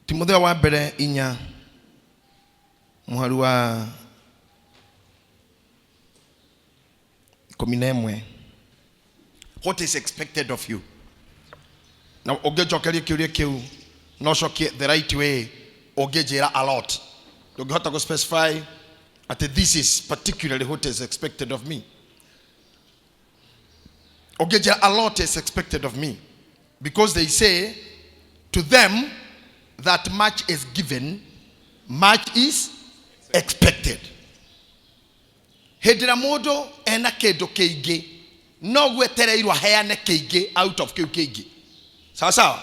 Timotheo wa mbere inya muhari wa 11. What is expected of you? Now ogejokerie kiuria kiu no shoke the right way ogejera a lot. You got to specify that this is particularly what is expected of me. Ogejera a lot is expected of me, because they say to them that much is given, much is expected. Hedira modo ena kedo keige no gwetereirwa heane keige out of keige. Sawa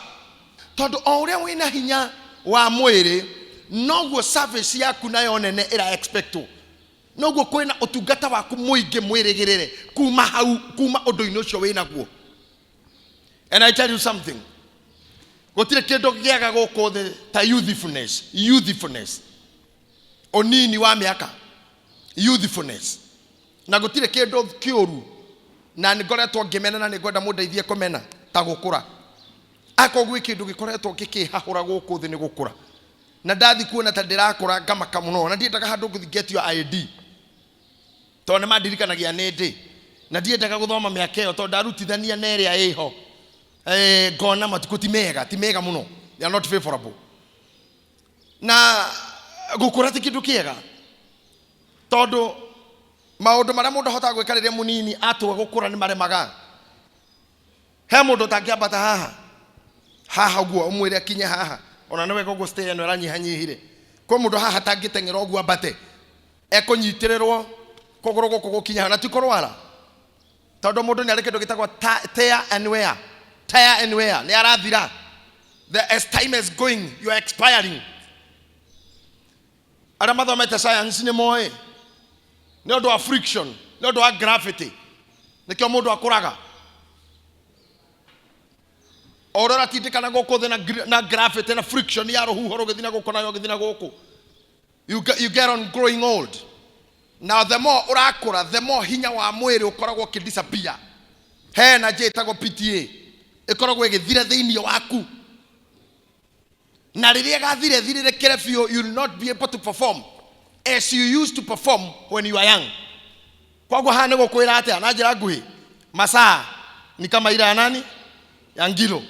todo ore wina hinya wa mwire no go service yaku nayo nene ira expecto no go kwena otungata waku muige mwiregirire kuma hau kuma odoino cio wina guo. And I tell you something, gotire kendo giaga goko ta youthfulness onini wa miaka youthfulness na gotire kendo kioru na nigoretwo ngimena na nigoda mundeithie komena ta gukura akogwe kindu gikoretwo gikihahura guku thi ni gukura na ndathi kuona ta ndirakura ngamaka muno na ndiendaga handu get your ID to ne madirikanagia nindi na ndiendaga guthoma miaka iyo to ndarutithania na ria iho gona matukuti mega muno, they are not favorable. Na gukura ti kindu kiega todo maundu maria mundu hota gwikariria munini atwa gukura ni maremaga. He mundu tangiambata haha guo umwire akinye haha ona nawe go stay eno ranyihanyihire ko mundu haha tangitengera ogu abate ekonyitirerwo kogoro goko gukinya na tikorwara todo mundu ni arekedo gitagwa tear and wear. Tire and wear. As time is going, you are expiring. Ada mathomete science ni moe. Ni odo friction, ni odo gravity. Nikio mundu akuraga. Orora titikana goko na gravity na friction ya rohu horo githina goko na githina goko. You get on growing old. Now the more urakura, the more hinya wa mwiri ukoragwo kidisappear. He na je tago PTA. Ekorogwe githire thiini waku na riria gathire thire kerefio, you will not be able to perform as you used to perform when you are young. Kwago hane gokwira atia na njira nguhi masaa ni kama ira nani ya ngiro.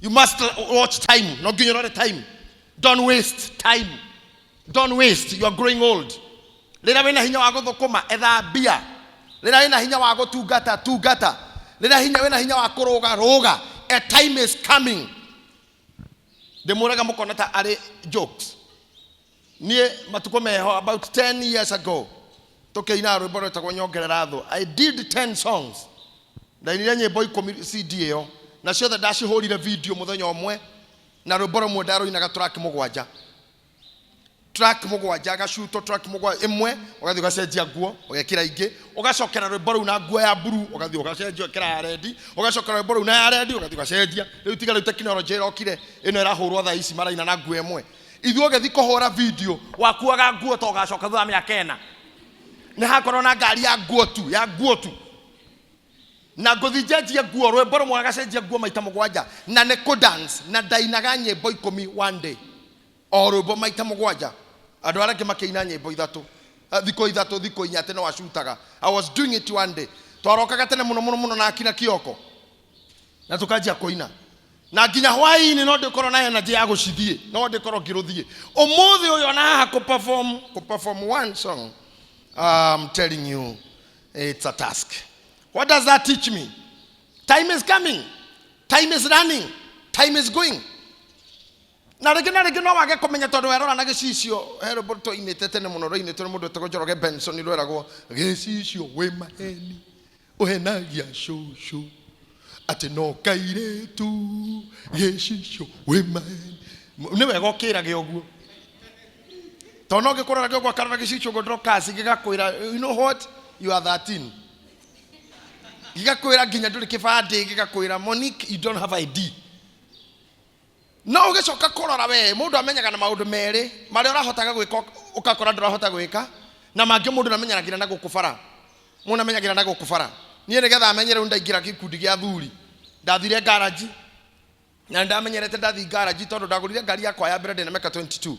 You must watch time, not give you time. Don't waste time, don't waste. You are growing old. Rira wina hinya wa guthukuma ethambia, rira wina hinya wa gutungata. Lena hinya wa kuroga. A time is coming. The muraga mukonata are jokes. Nie matuko meho about 10 years ago. Toke ina rwimbo takwa nyongerera tho. I did 10 songs. Na nyenye boy CD yo. Na sure that dashi holire video muthenya omwe. Na rwimbo mwe ndaro inaga track mugwanja. Track mugwanja ga shoot track mugwa imwe ugathi ugacenjia nguo ugekira ingi ugacokera rwimbo ru na nguo ya blue ugathi ugacenjia ukira ya red ugacokera rwimbo ru na ya red ugathi ugacenjia riu tiga riu technology irokire ino irahurwo tha ici maraina na nguo imwe ithu ugathi kuhura video wakuaga nguo to ugacoka thutha miaka ena ni hakorwo na ngari ya nguo tu na ngothi njenjia nguo rwimbo rumwe agacenjia nguo maita mugwanja na ne ku dance na ndainaga nyimbo 10 one day o rwimbo maita mugwanja. Adu arake makeina nyimbo ithatu thiko inya tene washutaga. I was doing it one day. Twarokaga tene muno na akina kioko na tukajia koina na nginya hwaini no ndikoro na energy ya gucithie no ndikoro kiruthie umuthi uyo na haha ku perform one song. I'm telling you, it's a task. What does that teach me? Time is coming, time is running, time is going. Na rege no wage komenya todo erora na gicicio hero boto inetete ne muno roine to mundu tegojoroge Benson lweragwo gicicio we maheni uhenagia shushu ati no kaire tu gicicio we maheni ne wego kirage oguo to no gikora gwa karara gicicio godro kasi gigakwira. You know what, you are 13 gigakwira ginya nduri kibande gigakwira Monique, you don't have ID. No ugecoka kurora we mundu amenyaga na maundu meri mari urahotaga gwika ukakora ndurahota gwika na mangi mundu namenyanagira na gukubara mundu amenyagira na gukubara nie nigetha amenyere ndaingira gikundi gia thuri ndathire garage Na ndamenyerete ndathi garage tondu ndagurire ngari yakwa ya mbere na meka 22.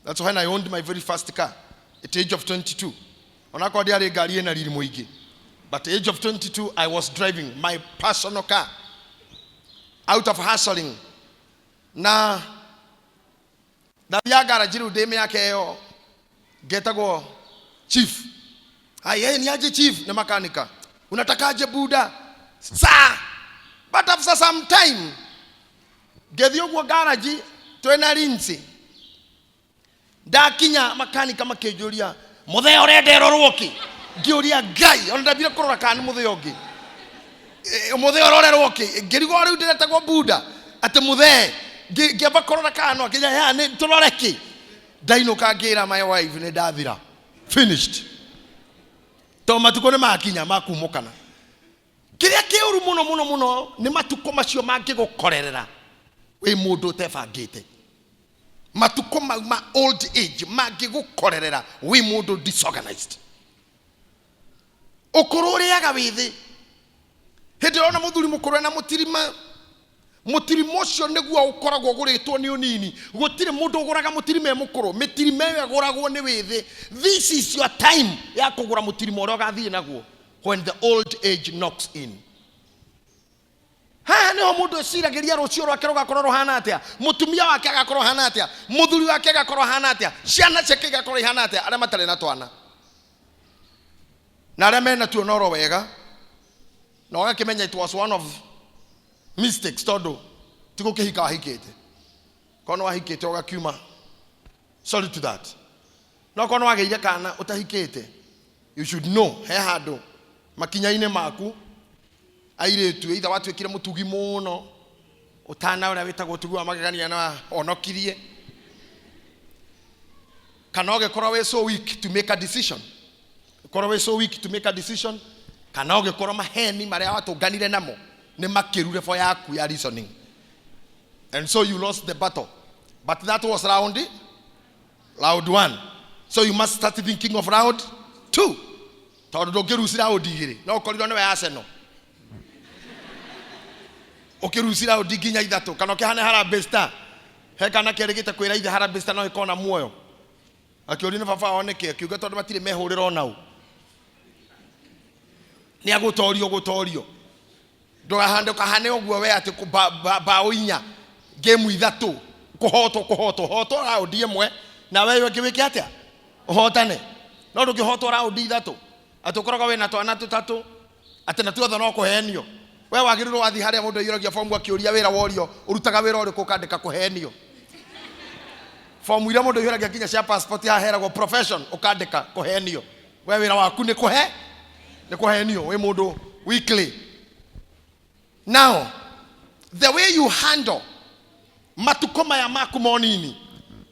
That's when I owned my very first car at the age of 22. Onako ndiari ngari ena riri muingi. But at the age of 22 I was driving my personal car out of hustling. Na ya garage ru deme yake yo getagwo chief. Aye ni aje chief na makanika. Unatakaje buda? Sa. But after some time Gethio gwa garage twena rinsi. Dakinya makanika makejuria muthee urendero rwoki. Ngiuria ngai ona ndabire kurora kana muthee ongi. Muthee urorerwo ki. Ngirigo riu ndiretagwo buda ate muthee ngiamba kurora kana kinya ya ni turore ki. Ndainuka ngira my wife ni ndathira. Finished. To matuko ne makinya makumukana. Kiria kiuru muno ni matuko macio mangigukorerera. We mundu tebangite matuko ma old age mangigukorerera we mundu disorganized ukururiaga withi hindi ona muthuri mukuru na mutirima ucio niguo ukoragwo uguritwo ni unini gutire mundu uguraga mutirima mukuru mitirima yaguragwo ni withi. This is your time ya kugura mutirima uria ugathie naguo when the old age knocks in. Ha niho mundu eciragiria rucio rwake rugakorwo hana atia, mutumia wake agakorwo hana atia, muthuri wake agakorwo hana atia, ciana ciake igakorwo hana atia, aria matare na twana na aria mena tuo noro wega na wagakimenya it was one of mistakes tondu tiko kihika wahikite kono wahikite ugakiuma sorry to that no kono wageire kana utahikite you should know he handu makinyaine maku airetu either watwikire mutugi muno utana uria witagwo tugi wa magegania na onokirie kana ugekorwo we so weak to make a decision kana ugekorwo maheni maria watunganire namo ni makirure for yaku ya reasoning and so you lost the battle, but that was round 1, so you must start thinking of round 2 tondu ndungirusira round 2 no ukorirwo ni we Arsenal ukirusira udiginya ithatu kana ukihane Harambee Star he kana kerigite kwira ithe Harambee Star no ikona muoyo akiuri ni baba oneke akiuga tondu matire mehurira onau ni agutorio ndugahande kahane oguo we ati bao inya game ithatu kuhoto round imwe na we ngiwike atia uhotane no ndukihoto round ithatu atukoraga we na twana tutatu ati na tuothe no kuhenio. We wagirirwo wathi haria mundu yuragia form akiuria wira worio urutaga wira uriku kandika kuhenio form ira mundu yuragia kinya cia passport ya heragwo profession ukandika kuhenio. We wira waku ni kuhenio we mundu weekly. Now the way you handle matukoma ya maku monini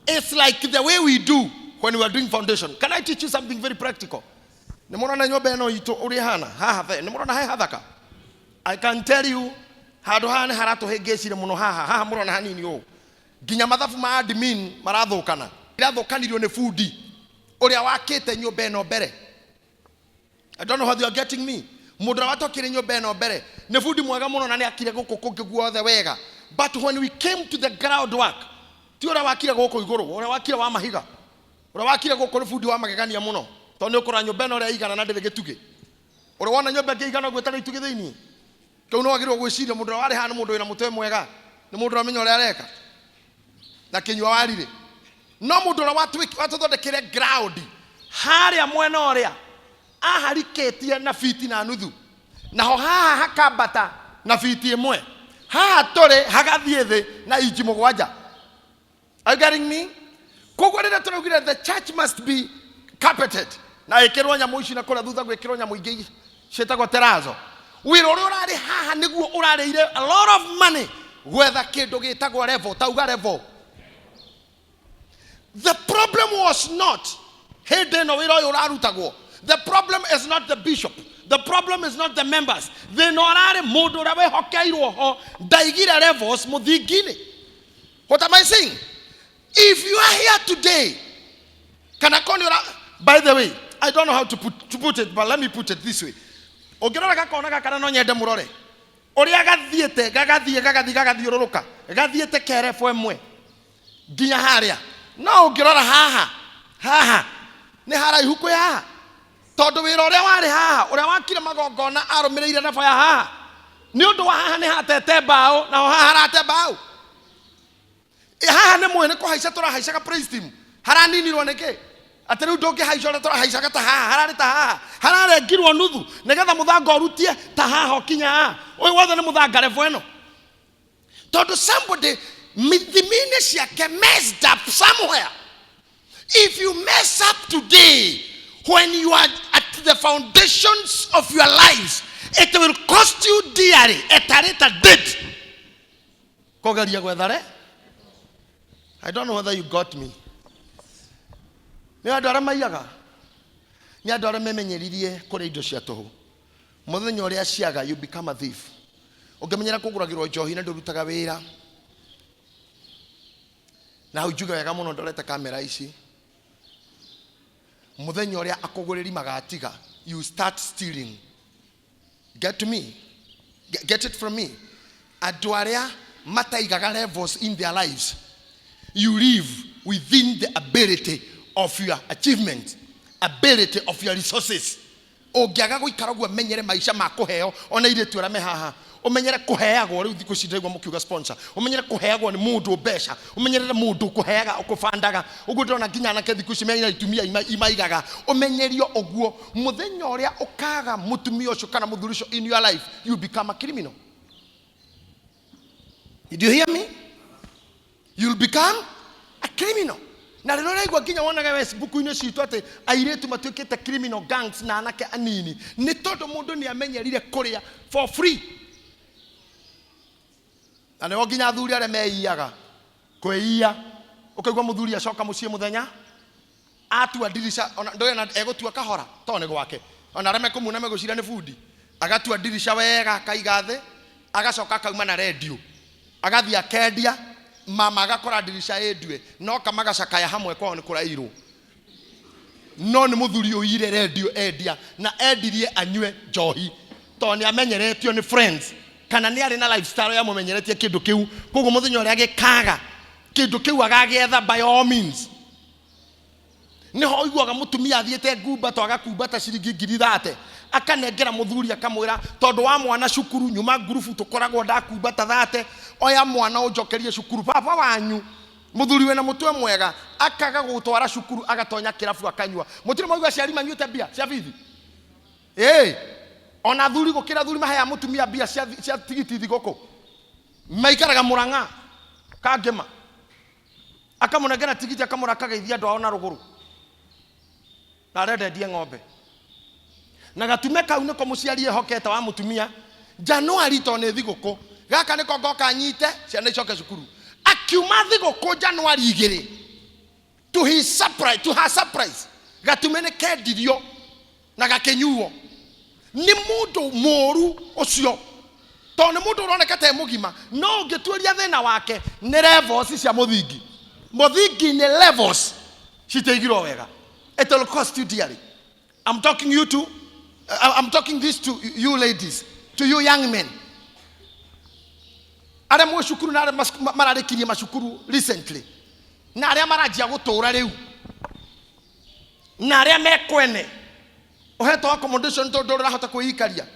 it's like the way we do when we are doing foundation. Can I teach you something very practical? Nimurona nyobe eno itu uri hana haha nimurona hai hathaka. I can tell you handu hane haratu hengecire muno haha murona hanini o ginya mathabu ma admin marathukana irathukanirio ni fundi uria wakite nyumba eno mbere. I don't know how you are getting me. Mundu watokire nyumba eno mbere ni fundi mwega muno na ni akire guku kungi guothe wega, but when we came to the ground work ti uria wakire guku iguru uria wakire wa mahiga uria wakire guku ni fundi wa magegania muno tondu ukora nyumba eno ria igana na ndire gitugi uria wona nyumba igana gwetana itugi thiini kau no agirwo gwiciria mundu wari hana mundu wina mutwe mwega ni mundu amenya uria areka na kinywa warire no mundu uria watuthondekire ground haria mwena uria ahariketie na fiti na nuthu naho haha hakambata na fiti imwe haha tore hagathie thi na inji mugwanja. Are you getting me? Koguo rĩrĩa tũraugire the church must be carpeted na ĩkĩrwo nyamũ ici na kũrĩa thutha gwĩkĩrwo nyamũ ingĩ ciĩtagwo terazo. Wĩra ũrĩa ũrarĩ haha nĩguo ũrarĩire a lot of money gwetha kĩndũ gĩtagwo level, tauga level. The problem was not hĩndĩ ĩno wĩra ũyũ ũrarutagwo. The problem is not the bishop. The problem is not the members. They no arare mundu uria wehokeirwo ho ndaigire levels muthingini. What am I saying? If you are here today, by the way, I don't know how to put it, but let me put it this way. Ogirora gakona gakana no nyende murore. Oria gathiete gagathi roroka. Gathiete kerefo emwe. Nginya haria. No ngirora haha. Ni haraihu kwi haha. Tondu wira uria wari haha, uria wakire magongona arumireire na baya haha. Ni undu wa haha ni hatete bao na haha harate bao. Haha ni mwene kuhaica turahaicaga praise team. Haraninirwo niki? Ati riu ndungihaica uria turahaicaga ta haha, harari ta haha. Hararengirwo nuthu nigetha muthanga urutie ta haha okinya haha. Uyu wothe ni muthanga revo eno. Tondu somebody mithimine ciake messed up somewhere. If you mess up today, when you are at the foundations of your lives, it will cost you dearly at a later date. I don't know whether you got me. You become a thief. Now you got camera. You start stealing. Get to me. Get it from me. Aduarea mataigaga levels in their lives. You live within the ability of your achievement, ability of your resources. Ogiaga guikaragwa menyere maisha makuheo ona ile tu rame haha. Umenyere kuheagwo riu thiku cindegwa mukiuga sponsor. Umenyere kuheagwo ni mundu besha. Umenyere mundu kuheaga ukufandaga. Ugudona nginya na kethiku cimenya itumia imaigaga. Umenyerio oguo muthenya uria ukaga mutumia ucio kana muthuri ucio in your life, you become a criminal. Did you hear me? You'll become a criminal. Na lero raigwa nginya wonaga Facebook-ini citu ati airetu matuikite criminal gangs na anake anini. Ni tondu mundu ni amenyerire kuria for free. Na ne oginya athuri are meiyaga kweia ukaigwa muthuri acoka mucie muthenya atua dirisha ona ndoya na egotua kahora tone gwake ona reme kumuna megucira ni fundi agatua dirisha wega kaiga thi agacoka kauma na radio agathia akendia mama agakora dirisha endue no kamaga cakaya hamwe kwao ni kurairwo no ni muthuri uire radio endia na endirie anywe njohi to ni amenyeretio ni friends kana ni ari na lifestyle ya mumenyeretie kindu kiu koguo muthenya uria gikaga kindu kiu agagetha by all means ni ho iguaga mutumia athiete ngumba to agakumbata ciringi 30 akanengera muthuri akamwira tondu wa mwana cukuru nyuma ngurubu tukoragwo ndakumbata 30 oya mwana ujokerie cukuru papa wanyu muthuri wena mutwe mwega akaga gutwara cukuru agatonya kirabu akanywa mutire moigwa ciari manyuite bia cia bithi ona thuri gukira thuri mahaya mutumia bia cia tigiti thigoko maikaraga muranga kangema akamunengera tigiti akamura akageithia ndo ona ruguru na rede die ng'ombe na gatume kau niko muciari ehokete wa mutumia January to ne thigoko gaka niko ngoka nyite ciana icoke cukuru akiuma thigoko January 2 to her surprise gatume ne kendirio na gakenyuo ni mundu moru ucio to ni mundu uroneka te mugima no ngeturia thina wake ni levels cia muthingi ni levels citeigirwo wega. It will cost you dearly. I'm talking this to you ladies, to you young men. Are mo shukuru na mararekirie mashukuru recently na aria marajia gutura riu na aria mekwene oheto accommodation to ndoro rahota kuikaria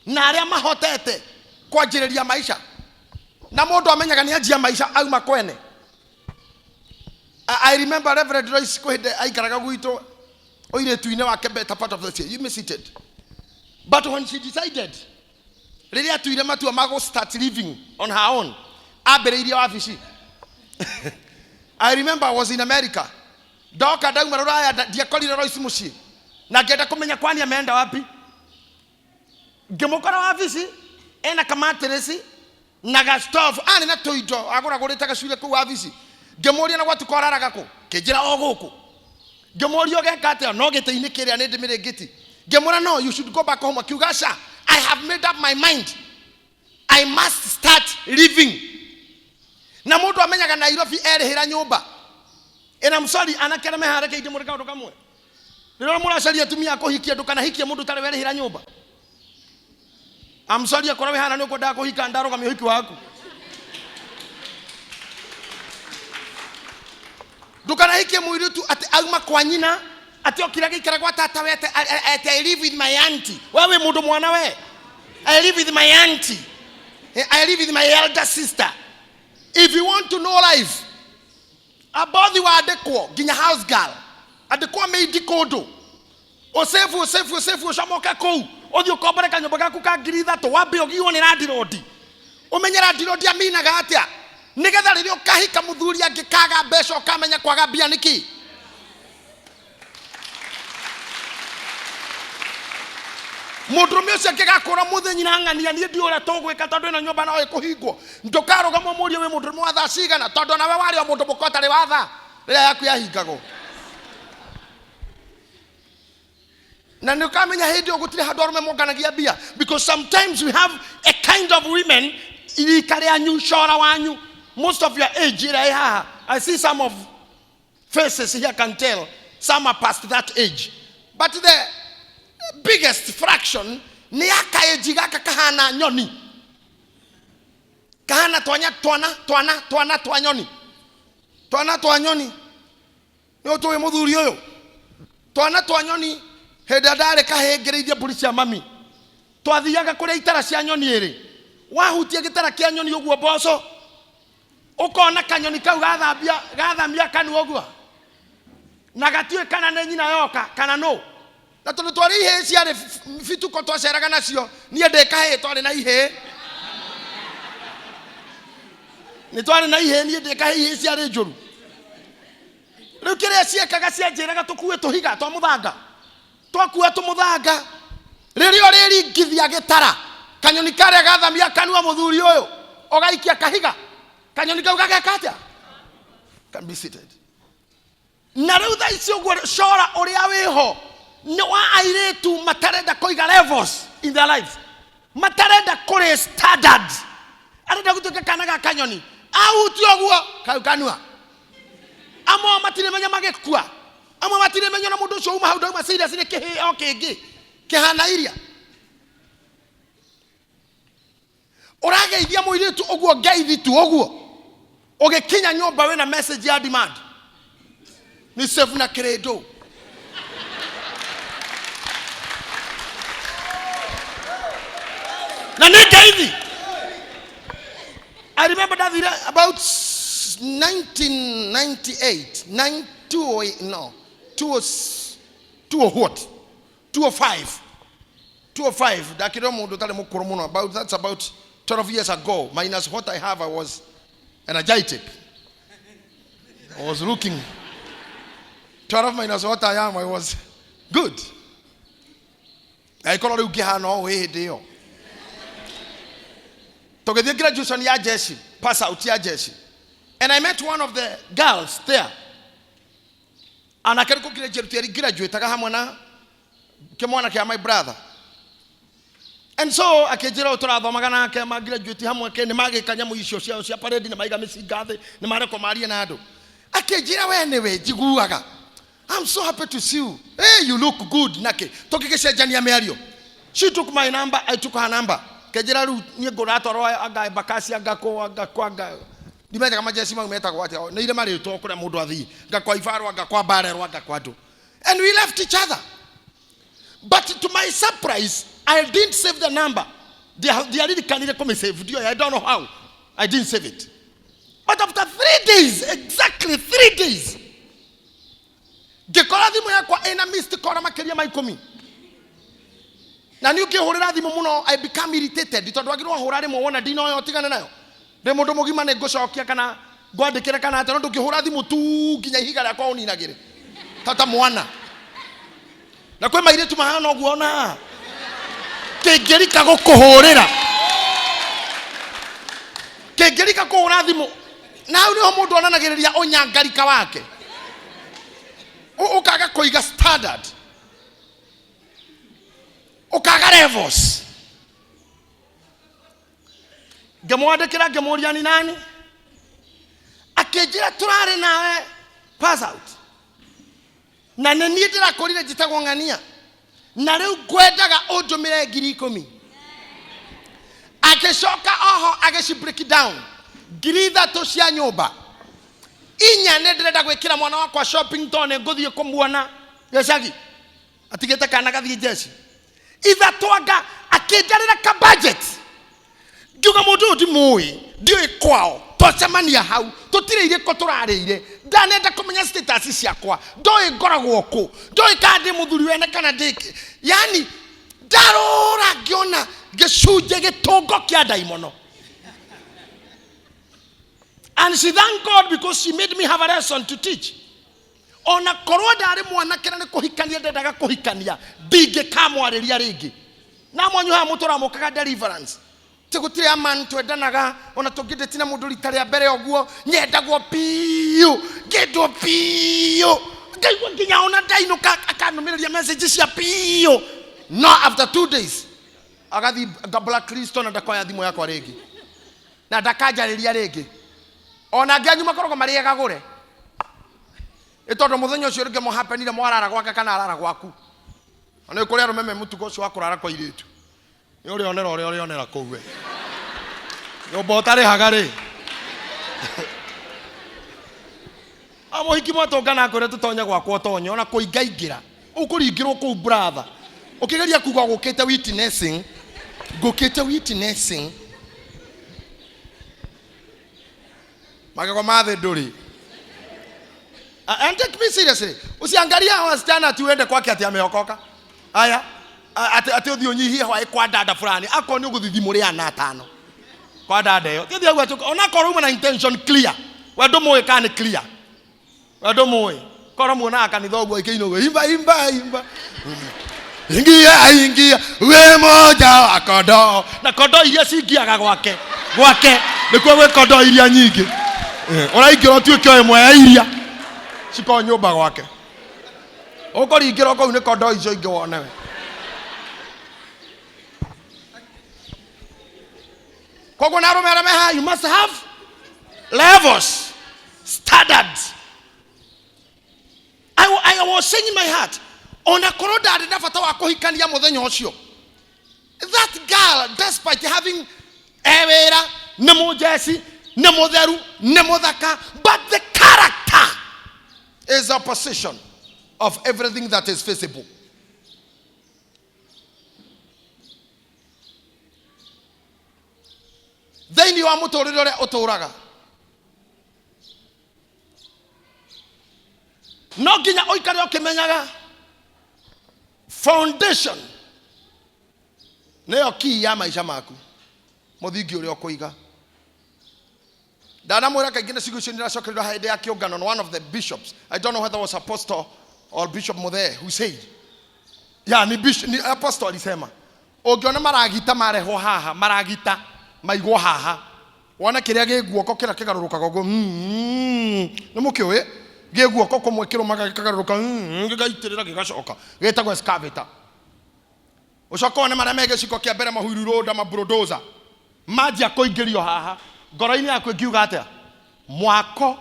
na aria mahotete kwanjiriria maisha na mundu amenyaga ni ajia maisha auma kwene. I remember Reverend Royce Kohide aikaraga gwito oire tuine wake better part of the year. You miss it. But when she decided really tuire matua mago start living on her own abereiria wafici. I remember I was in America. Doka dauma raya diakolira Royce muci na ngenda kumenya kwani ameenda wapi ngimukora wafici ena kamateresi na ga stove ani na toido agora gorita gacule ku wafici ngemoria na gwatu koraraga ko kejira oguku ngemoria ogekate no giteini kiria ni ndimire ngiti ngemora no you should go back home akiugasha I have made up my mind I must start living na mundu amenyaga Nairobi erihira nyumba and I'm sorry anakera mehareke inde muri kaundu kamwe rero muracaria tumia kuhikia ndukana hikia mundu tare werihira nyumba I'm sorry akora we hana nuko ndako hika ndaro kama hiki waku dukana hiki muiritu ati auma kwa nyina ati okiraga ikara kwa tata we ati I live with my auntie wewe mundu mwana we I live with my auntie I live with my elder sister. If you want to know life about the wadeko ginya house girl adeko me dikodo osefu shamoka ko othi ukobere kanyomba gaku ka giritha to wabe ogiwo ni radirodi umenyera dirodi amina gatia nigetha riri ukahika muthuri angikaga mbeca ukamenya kwaga bia niki Mudrume ucio ngigakura muthenyi na ng'ania nie ndi ura tugwika tondu ino nyumba no ikuhingwo ndukarugamwo murio we mudrume wa tha cigana tondu nawe wari o mundu mukota ri watha rira yaku yahingago na nukamenya hindi ogutire handu arume monganagia bia because sometimes we have a kind of women irikare anyu shora wanyu most of your age ira I see some of faces here can tell some are past that age but the biggest fraction ni akaeji gaka kahana nyoni kahana twa nyoni yo tuwe muthuri uyu twa nyoni heda dare kahengereithia mburi cia mami twathiaga kuria itara cia nyoni iri wahutia gitara kia nyoni uguo boco ukona kanyoni kau gathamia kanu uguo na gatiwe kana ne nyina yoka kana no na tondu twari ihe ciare fituko twaceraga nacio nie ndikahe twari na ihe ni twari na ihe nie ndikahe ihe ciare njuru riu kiria ciekaga cianjiraga tukuwe tuhiga twa muthanga twakuwa tumuthanga ririo riringithia gitara kanyoni karia gathamia kanua muthuri uyu ogaikia kahiga kanyoni kau gagekatia can be seated na riu tha icio guo shora uria wiho no airetu matarenda koiga levels in their lives matarenda kore standard arenda gutuka kanaga kanyoni au ti oguo kau kanua amo matire menya magekua amo matire menya na mundu ucio uma hau ndauma serious ni kihi okingi kihana iria urageithia muiritu oguo ngeithitu oguo ugikinya nyumba we na message ya demand ni save na credo na nigaithi I remember that about 1998 205 dakiro mundu tale mukuru muno about that's about 12 years ago minus what I have I was energetic I was looking 12 minus what I am I was good I call you kihano we dio togethia graduation ya jeshi pass out ya jeshi and I met one of the girls there and I can't graduate aga hamwe na kemwana kia my brother and so akejira uturathoma na ke ma graduate hamwe ke ni magikanya mu icio cia parade ni maiga misigathe ni mareko marie na andu akejira we newe jiguaga I'm so happy to see you hey you look good nake tokikeshejania meario she took my number I took her number kejira ru ni ngoratoro aga bakasi agakwaga dimeta kama jesi magumeta kwa ati na ile mari to kure mundu athi ngakwa ifarwa ngakwa barerwa ngakwatu and we left each other but to my surprise I didn't save the number they already can't come save it I don't know how I didn't save it but after 3 days exactly 3 days gekora thimu yakwa ina missed call makeria maikomi na ni ukihurira thimu muno I become irritated tondu agirwo hura rimwe wona ndino yo tigana nayo re mundu mugima ne ngocokia kana ngwandikira kana ati ndu kihura thimu tu nginya ihiga rya kwa uninagire tata mwana na kwe maire tu mahana oguo ona kengerika gukuhurira kengerika kuhura thimu na uri ho mundu onanagiriria onyangarika wake ukaga koiga standard ukaga levels gemwandikira gemuria ni nani akejira turare nawe pass out na ne nidira korire jitagwo ngania na riu ngwendaga undumire 10,000 Akishoka oho ageshi break it down. Gritha to cia nyumba. Inya ndirenda gwikira mwana wakwa shopping tone nguthie kumuona. Yeshagi. Atigete kana gathie jeshi. Ithatwanga akinjarira ka budget. Ngiuga mundu ndi mui ndiwe kwao twacemania hau tutire ire ko turarire ndanenda kumenya status ciakwa ndoi ngoragwo ku ndoi kandi muthuri wene kana ndiki yani ndarora ngiona gicunje gitungo kia daimono. And she thank God because she made me have a lesson to teach. Ona korwo ndari mwana kena ni kuhikania ndendaga kuhikania ndingikamwariria ringi na mwanyu ha mutura mukaga deliverance. Tegutire aman twendanaga ona tugide tina mundu ritare ya mbere oguo nyendagwo piu ngendo piu ngaigwa nginya ona ndainuka akanumiria message cia piu. No, after 2 days agathi blacklist na ndakoya thimu yakwa ringi na ndakanjariria ringi ona ngianyuma korogo mari agagure itondo muthenya ucio ringi mo happenire mwarara gwaka kana arara gwaku ona kuri arumeme mutugo ucio wakurara kwa iritu uri onera kuwe yo botare hagare amo hikimo tongana kore tutonya gwakwo tonyo ona kuingaingira ukuringirwo ku brother ukigeria kuga gukite witnessing magego mathe nduri and take me seriously usiangalia wasichana tuende kwake ati ameokoka aya ati uthi unyihie hwae kwa dada fulani akoni uguthi muri ana tano kwa dada yo tithi agwa tuko ona koruma na intention clear wendo moe kan clear wendo moe koro muona akanitha ogwo ikiino imba ingia we moja akodo na kodo iria cingiaga gwake nikuo we kodo iria nyingi ora ingiro tuike imwe ya iria ciko nyumba gwake ukoringiro ko ni kodo icio ingi wonewe. You must have levels, standards. I was saying in my heart, ona koroda de nafata wa kuhikania muthenya ucio. That girl, despite having ewera, nemujesi, nemutheru, nemuthaka, but the character is opposition of everything that is visible. Then you are mutorire oturaga. No ginya oikare okimenyaga foundation neyo key ya maisha maku muthingi uri okuiga. Dana mwira kaingine siku cio niracokererwo hinde ya kiungano one of the bishops, I don't know whether it was apostle or bishop Muthe, who said, ni bishop ni apostle alisema ungiona maragita mareho haha maragita maigwo haha wana kiria giguoko kira kigaruruka gogo nimukiwe giguoko komwe kirumaga kagaruruka gigaitirira gigacoka getagwo excavator ucoko ne maramege ciko kia mbere mahuiru road ama bulldozer maji akoingirio haha ngoro-ini yakwe ngiuga atia mwako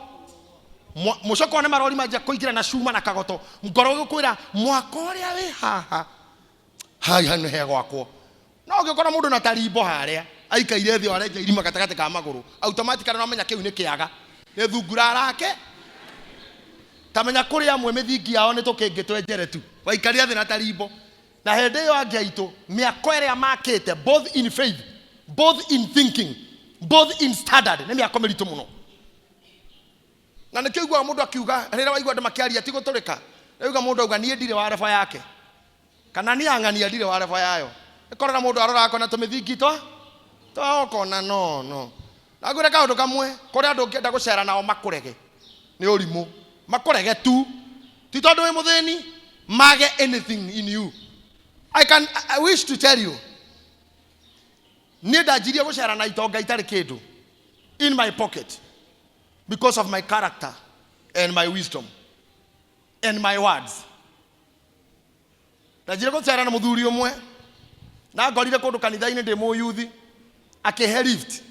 mucoko ne marori maji akoingira na cuma na kagoto ngoro gukwira mwako ria wi haha hai hanu he gwakwo no ngikora mundu na tarimbo haria aikaire thio arenja irima gatagate ka maguru automatically no menya kiu ni kiaga ne thungura rake tamenya kuri amwe mithingi yao ni tukingitwenjere tu waikaria thi na tarimbo na hende yo angiaitu miako ria makite both in faith, both in thinking, both in standard ne miako meritu muno na ne kiugwa mundu akiuga rira waigwa andu makiaria ti guturika reuga mundu auga nie ndire wa refa yake kana ni ang'ania ndire wa refa yayo ikorera mundu arora akona tumithingi okona no nagure kaundu kamwe kuri andu ngienda gucera nao makurege ni urimu makurege tu ti tondu wi muthini mage anything in you. I wish to tell you ni ndajirie gucera na itonga itari kindu in my pocket because of my character and my wisdom and my words. Ndajirie gucera na muthuri umwe na ngorire kundu kanitha-ini ndi mu youth akihe lift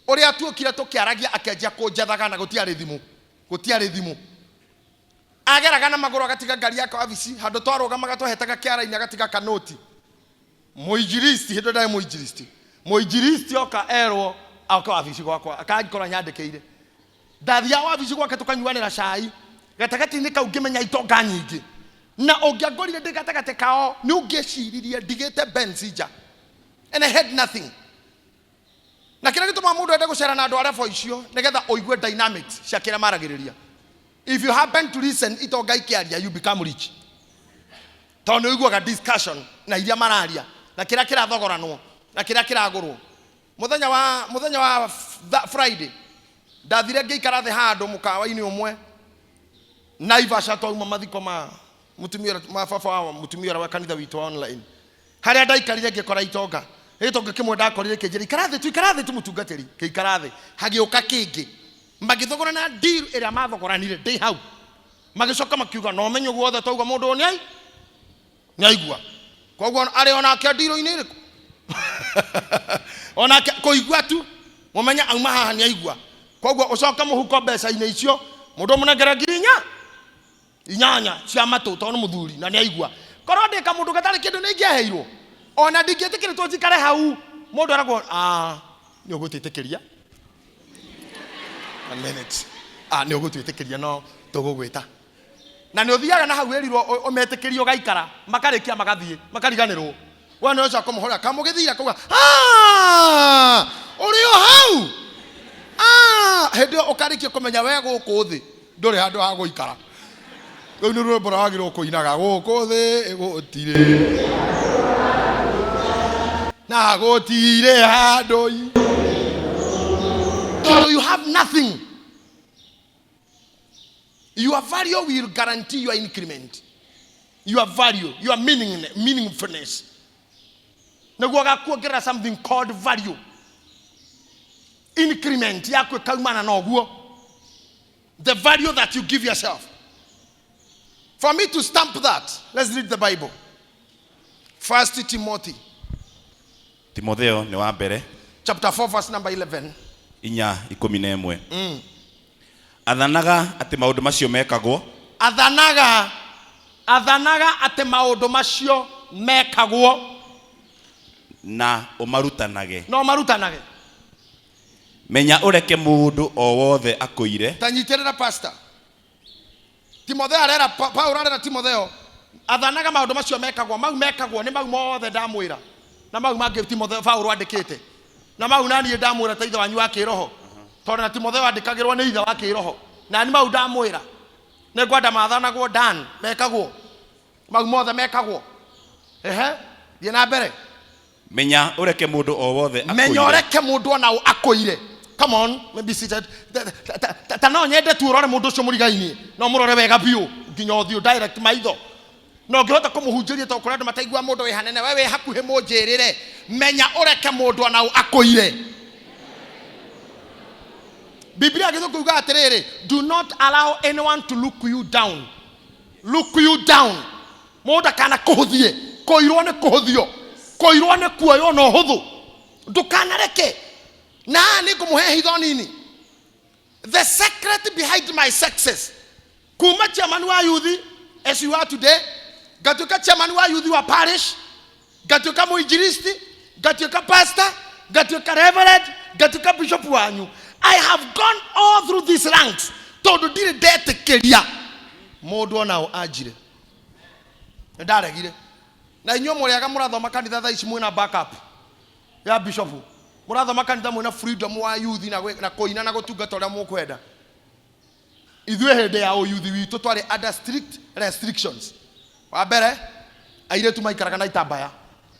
uria tuokire tukiaragia akenjia kunjethaga na gutiari thimu ageraga na maguru agatiga ngari yake ofisi handu twarugamaga twahetaga kiara-ini agatiga kanoti muinjilisti hindu ndai muinjilisti Muinjilisti oka erwo aka wabici gwakwa akangikora nyandekeire ndathia wabici gwake tukanyuanira cai gatagati-inĩ kau ngĩmenya itonga nyingĩ na ũngĩangorire ndĩ gatagatĩ kao nĩ ũngĩciririe ndigĩte Benzija and I had nothing. Na kĩrĩa gĩtũmaga mũndũ ende gũcera na andũ arĩa fo icio nĩgetha ũigue dynamics cia kĩrĩa maragĩrĩria. If you happen to listen itonga ikĩaria you become rich. Tondũ ũiguaga discussion na iria mararia na kĩrĩa kĩrathogoranwo na kĩrĩa kĩragũrwo. Mũthenya wa Friday ndathire ngĩikara thĩ handũ mũkawa-inĩ ũmwe Naivasha twauma mathiko ma mutumia baba wa mutumia wa kanitha witũ online. Harĩa ndaikarire ngĩkora itonga. Itonga kĩmwe ndakorire kĩnjĩra ikarathĩ tu mũtungatĩri kĩikarathĩ hagĩũka kĩngĩ. Magĩthogorana deal ĩrĩa mathogoranire ndĩ hau. Magĩcoka makiuga no menyo guothe twauga mũndũ nĩaigua. Koguo arĩ onake deal-inĩ ĩrĩkũ. Onake kũigua tu mũmenya auma haha nĩaigua. Koguo ũcoka mũhuko mbeca-inĩ icio mũndũ mũnengere ngiri inyanya cia matũ tondũ mũthuri na nĩaigua. Korwo ndĩ kamũndũ gatarĩ kĩndũ nĩingĩaheirwo. Ona ndingĩtĩkĩrĩtwo njikare hau mũndũ aragwo nĩ ũgũtĩtĩkĩria. One minute. Nĩ ũgũtĩtĩkĩria no tũgũgwĩta. Na nĩ ũthiaga na hau erirwo ũmetĩkĩrio gaikara makarĩkia magathiĩ makariganĩrwo. We nĩ ũcoka kũmũhũrĩra kamũgĩthira kuga ũrĩ o hau. Hĩndĩ ĩyo ũkarĩkia kũmenya we gũkũ thĩ ndũrĩ handũ ha gũikara. Rĩu nĩ rwĩmbo rwagĩrĩirwo kũinaga gũkũ thĩ gũtirĩ na gũtirĩ handũ. So you have nothing. Your value will guarantee your increment. Your value, your meaningfulness. Naguo gakuongerera something called value. Increment yako kaumana na oguo. The value that you give yourself. For me to stamp that, let's read the Bible. 1 Timothy. Timotheo ni wa mbere. Chapter 4 verse number 11. Inya 11. Athanaga ati maundu macio mekagwo. Athanaga ati maundu macio mekagwo. Na umarutanage. No marutanage. Menya ureke mundu o wothe akuire. Tanyitirira pastor. Timotheo arera Paulo arera Timotheo. Athanaga maundu macio mekagwo. Mau mekagwo ni mau mothe ndamwira. Na mau mangĩ Timotheo Paulo andĩkĩte. Na mau naniĩ ndamwĩra ta ithe wanyu wa kĩroho. Tondũ na Timotheo andĩkagĩrwo nĩ ithe wa kĩroho. Na ni mau ndamwĩra. Nĩ ngwenda mathanagwo dan mekagwo. Mau mothe mekagwo. Thiĩ na mbere. Menya ureke mundu o wothe akuire. Menya ureke mundu ona akuire. Come on, maybe seated. No nyende tu urore mundu ũcio mũriga-inĩ. No mũrore wega biũ nginya ũthiũ direct maitho. No ngĩhota kũmũhunjĩria to kũrĩa andũ mataigua mũndũ wĩ hanene wewe hakuhĩ mũnjĩrĩre menya ũreke mũndũ ona akũire. Biblia gĩthũngũ atĩrĩrĩ, do not allow anyone to look you down. Look you down. Mũndũ kana kũhũthie, kũirwo nĩ kũhũthio, kũirwo nĩ kuoyo no hũthũ. Ndũkanareke. Na nĩngũmũhe hitho nini. The secret behind my success. Kuma chairman wa youth as you are today. Gatuka chairman wa youth wa parish, gatuka muinjilisti, gatuka pastor, gatuka reverend, gatuka bishop wanyu. I have gone all through these ranks. Todo dire dete keria. Mundu ona ajire. Ndaregire. Na inyuĩ mũrĩaga mũrathoma kanitha thaa ici mwĩna backup ya bishop. Mũrathoma kanitha mwĩna freedom wa youth na kũina na gũtungata ũrĩa mũkwenda. Ithuĩ hĩndĩ ya youth witũ twarĩ under strict restrictions. Wa mbere airĩtu maikaraga na itambaya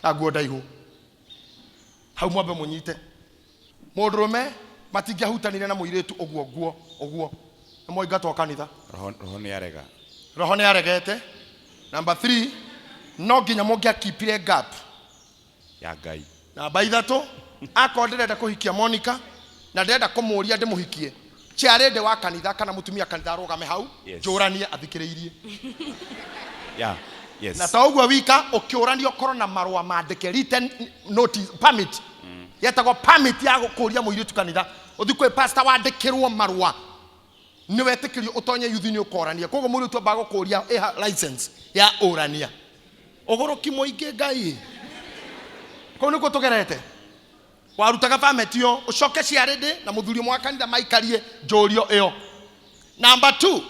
na nguo ndaihu. Hau mwambe mũnyite. Mũndũrũme matingĩahutanire na mũirĩtu ũguo. Nĩ moingatwo kanitha. Roho nĩ arega. Roho nĩ aregete. Number 3, no nginya mũngĩakipire gap Ya Ngai. Namba 3, akorwo ndĩrenda kũhikia Monica na ndĩrenda kũmũria ndĩmũhikie. Chiarende wa kanitha kana mutumia kanitha arũgame hau njũranie athikĩrĩirie. Yeah. Yes. Na ta ũguo wika ũkĩũrania ũkorwo na marũa mandĩke written notice permit. Yetagwo permit ya gũkũria mũirĩtu kanitha. Ũthiĩ kwĩ pastor wandĩkĩrwo marũa. Nĩ wetĩkĩrio ũtonye youth-inĩ ũkorania. Koguo mũirĩtu ambaga gũkũria license ya ũrania. Ũgũrũki mũingĩ Ngai. Kũu nĩkuo tũgerete. warutaga fametio ucoke ciarinde na muthuri mwa kanitha maikarie njorio iyo. Number 2,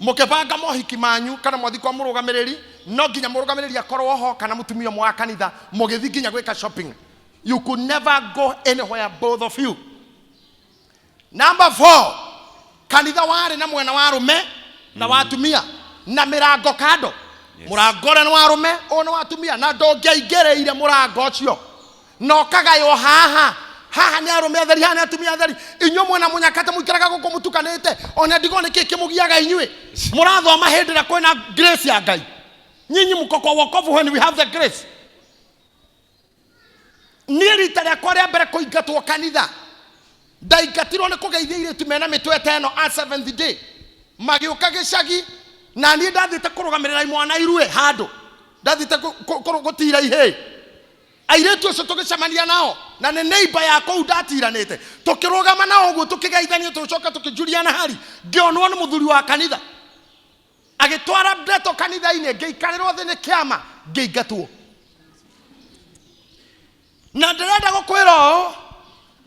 mukebanga mohiki manyu kana mwathi kwa murugamiriri, no nginya murugamiriri akorwo ho kana mutumia mwa kanitha mugithi nginya gwika shopping. You could never go anywhere, both of you. Number 4, kanitha wari na mwena wa rume na watumia na mirango kando. Murango na wa rume o na watumia na ndongiaigereire murango cio. No kagayo haha ni arume atheri haha ni atumia atheri. Inyo mwena munyakate muikaraga guko mutukanite ona ndigone kiki mugiaga inywe. Murathoma hindira kwena grace ya Ngai. Nyinyi muko kwa wokovu when we have the grace. Ni rita rĩa kwa rĩa mbere kũingatwo kanitha. Ndaingatirwo nĩ kũgeithia airĩtu mena mĩtwe teno a 7th day. Magĩũka gĩcagi na niĩ ndathĩte kũrũgamĩrĩra imwana irue handũ. Ndathĩte gũtira ihĩ. Airĩtu acio tũgĩcemania nao na nĩ neighbor yakwa ndatiranĩte. Tũkĩrũgama nao ũguo tũkĩgeithania tũcoka tũkĩjuliana hali. Ngĩonwo nĩ mũthuri wa kanitha. Agĩtwara ndeto kanitha-inĩ ngĩikarĩrwo thĩ nĩ kĩama ngĩingatwo. Na ndirenda gukwira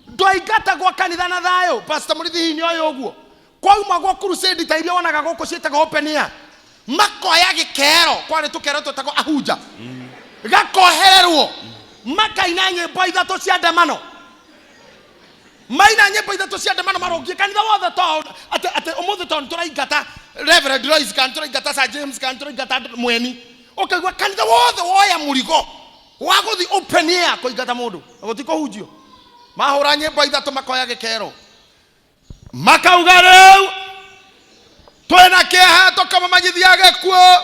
ndoingata gwa kanitha na thayo pastor Murithi hini oyo uguo kwauma gwa crusade ta iria wonaga guku ciitaga open air makoya gikero kwari tukero tutako ahunja gakohererwo makaina nyimbo ithatu cia ndamano maina nyimbo ithatu cia ndamano marongie kanitha wothe to ate umuthi to turaingata Reverend Royce kan turaingata Sir James kan turaingata mweni okaigwa kanitha wothe woya murigo waguthi open air kuingata mundu gutiko hujio mahura nyimbo ithatu makoya gikero makauga riu twena kieha tokama magithiage kuo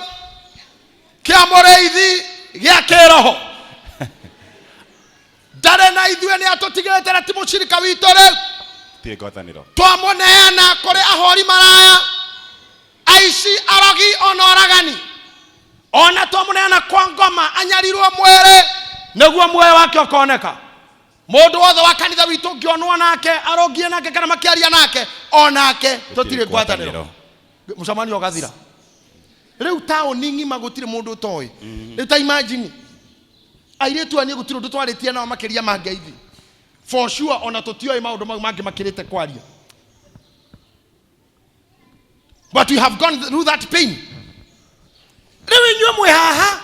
kia mureithi gia kiroho ndare na ithue ni atutigete na timushirika witũ riu tie ngwatanĩro twamuneana kuri ahori maraya aici arogi ona oragani ona twamuneana kwa ngoma anyarirwo mwere niguo muoyo wake ukoneka. Mundu wothe wa kanitha witũ ngionwo nake arogie nake kana makiaria nake onake tutire ngwatanĩro mucamanio gathira. Riu taũni ng'ima gutire mundu toy. Riu ta imagine airĩtu ani gutire ndu twaritie nao makiria mangeithi for sure ona tutioi maundu mau mangi makirite kwaria. But we have gone through that pain. Riu inywe mwe haha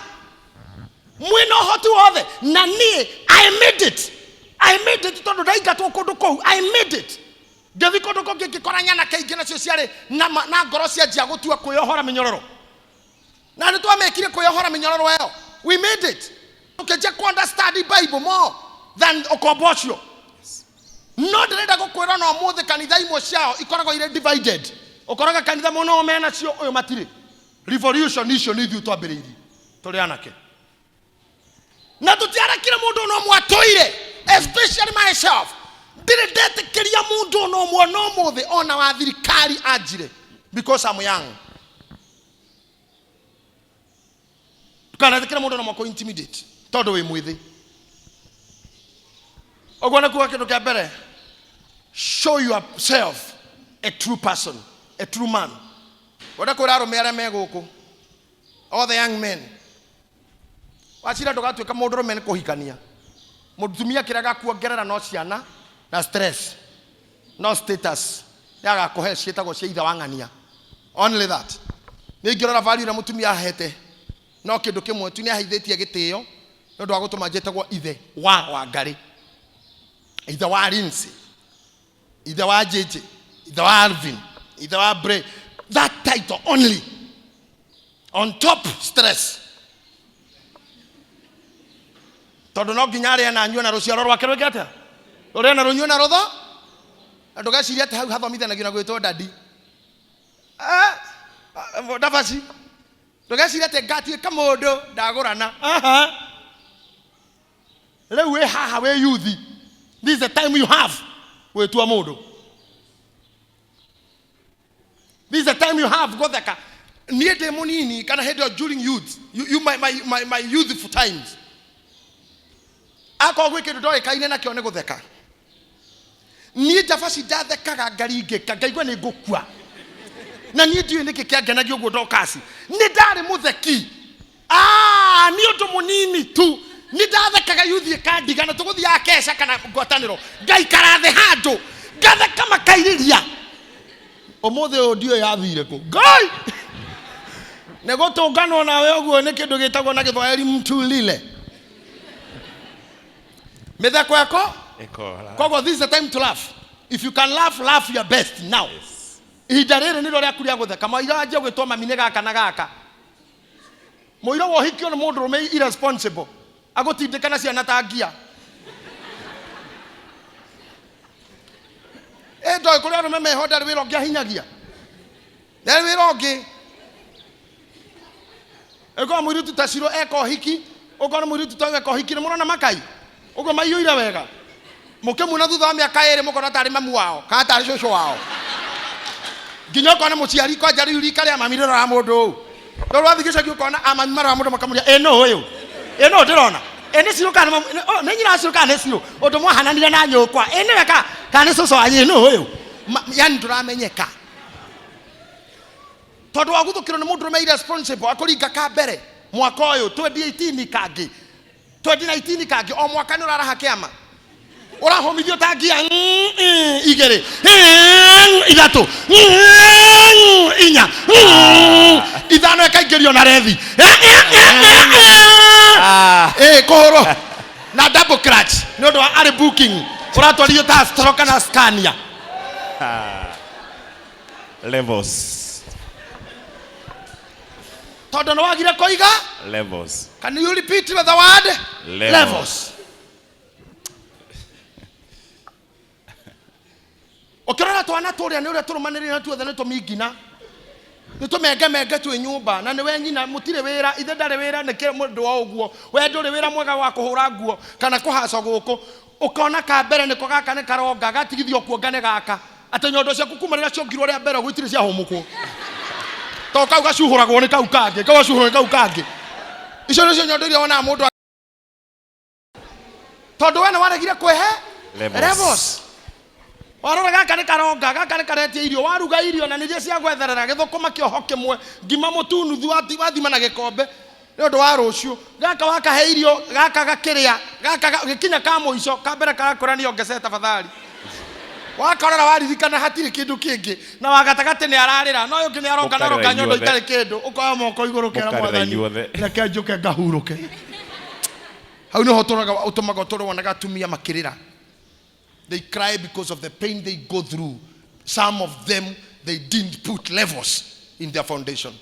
mwino hoti wothe na nie I made it tondu ndaigatwo kundu kou. I made it ngethi kundu kou ngikoranya na kaingĩ nacio ciarĩ na ngoro cia njia gutua kwĩyohora mĩnyororo na nĩ twamekire kwĩyohora mĩnyororo ĩyo. We made it. Tukenja ku understand the Bible more than okobocio. No ndĩrenda gũkwĩra no mũthĩ kanitha imwe ciao ikoragwo irĩ divided. Ũkoraga kanitha mũno mena cio ũyũ matirĩ. Revolution icio nĩ ithuĩ twambĩrĩirie tũrĩ anake na tutiarakire mundu no mwatoire, especially myself. Ndire kiria mundu no mwo no muthe ona wa thirikari ajire because I'm young. Tukana kira mundu no mwako intimidate todo we mwithi. Ogwana kuwa kindu kia mbere, show yourself a true person, a true man. Wada kuraro mere meguku, all the young men wachira ndugatuika mundu men kuhikania mutumia kiraga kuongerera no ciana na stress no status yaga kuhe cietagwo cia itha wangania. Only that ningirora value na mutumia hete no kindu kimwe tu ni ahithetie gitio ndu wa gutuma jetagwo ithe wa ngari, ithe wa Lindsay, ithe wa JJ, ithe wa Alvin, ithe wa Bray. That title only on top stress. Tondu no nginya aria na nyua na ruciaro rwake rwegete uria na runyua na rutho andu gaciria ati hau hathomithanagio na gwitwo dadi ndabasi ndugeciria ati ngatuika mundu ndagurana riu we haha we youth, this is the time you have gwitwa mundu. This is the time you have gotheka nie de munini kana head during youth you my youthful times. Ako gwike ndoe kaine na kione gutheka nie ndabasi ndathekaga ngaringika ngaigwa ni ngukua na nie ndiwe niki kiangenagio guo ndokasi ni ndari mutheki ni undu munini tu Nĩndathekaga yuthi kandigana tũgũthiaga kesha kana ngwatanĩro ngaikara thĩ handũ ngatheka makairĩria ũmũthĩ ũyũ ndiũĩ yathire kũ Ngai nĩgũtũnganwo nawe ũguo nĩ kĩndũ gĩtagwo na Gĩthwaĩri mtulile mĩtheko yako koguo this is the time to laugh. If you can laugh, laugh your best now. Ihinda rĩrĩ nĩ rĩrĩa kũrĩa gũtheka maira anjia gwĩtwo mami nĩ gaka na gaka mũira wohikio nĩ mũndũ rũme irresponsible agũtindĩkana ciana ta ngia ndoĩ kũrĩa rũme meho ndarĩ wĩra ũngĩ ahinyagia ndarĩ wĩra ũngĩ ĩkorwo mũirĩtu ta Ciro eka ũhiki ũkorwo mũirĩtu ta eka ũhiki nĩ mũrona makai ũguo maiyũire wega mũkĩmuna thutha wa mĩaka ĩrĩ mũkona tarĩ mamu wao kana tarĩ cũcũ wao nginya ũkona mũciari kwanja rĩu rika rĩa mami rĩrora mũndũ ũũ rĩu wathikĩcagia ũkona amami marora mũndũ makamũria nũ ũyũ nũ ndĩrona nĩ Ciro kana nĩ nyina Ciro kana nĩ Ciro ũndũ mwahananire na nyũkwa nĩwe kana nĩ cũcũ wanyu nũ ũyũ yani ndũramenyeka tondũ wa gũthũkĩrwo nĩ mũndũ rũme irresponsible akũringa ka mbere mwaka ũyũ 2018 kangĩ 2019 kangĩ o mwaka nĩ ũraraha kĩama ũrahomithio ta ngia igĩrĩ ithatũ inya ithano ĩkaingĩrio na rethi kũhũrwo na double clutch nĩ ũndũ wa arĩ booking ũratwarithio ta stroke na Scania levels tondũ nĩ wagire kũiga levels. Can you repeat the word levels? Okirora twana tũrĩa nĩ ũrĩa tũrũmanĩrĩire na tuothe nĩ tũmingina nĩ tũmenge twĩ nyũmba na nĩ we nyina mũtirĩ wĩra ithe ndarĩ wĩra nĩ kĩ mũndũ wa ũguo we ndũrĩ wĩra mwega wa kũhũra nguo kana kũhaca gũkũ ũkona ka mbere nĩko gaka nĩ karonga gatigithio kuongane gaka atĩ nyondo ciaku kuma rĩrĩa ciongirwo rĩa mbere gũitirĩ cia homũkwo to kau gacuhũragwo nĩ kau kangĩ kau gacuhũragwo nĩ kau kangĩ icio nĩcio nyondo iria wonaga mũndũ tondũ we nĩ waregire kwĩhe levels warora gaka nĩ karonga gaka nĩ karetie irio waruga irio na nĩrĩa cia gwetherera gĩthũkũma kĩoho kĩmwe ngima mũtu nuthu wathima na gĩkombe nĩ ũndũ wa rũciũ gaka wakahe irio gaka gakĩrĩa gaka gĩkinya ka mũico ka mbere karakũra nĩ ongece tafadhali wakorora waririkana hatirĩ kĩndũ kĩngĩ na wagatagatĩ nĩ ararĩra no ũngĩ nĩ aronga na ronga nyondo itarĩ kĩndũ ũkoya moko igũrũ kera mwathani reke njũke ngahurũke hau nĩho ũtũmaga ũtũũro wonaga atumia makĩrĩra. They cry because of the pain they go through. Some of them, they didn't put levels in their foundation.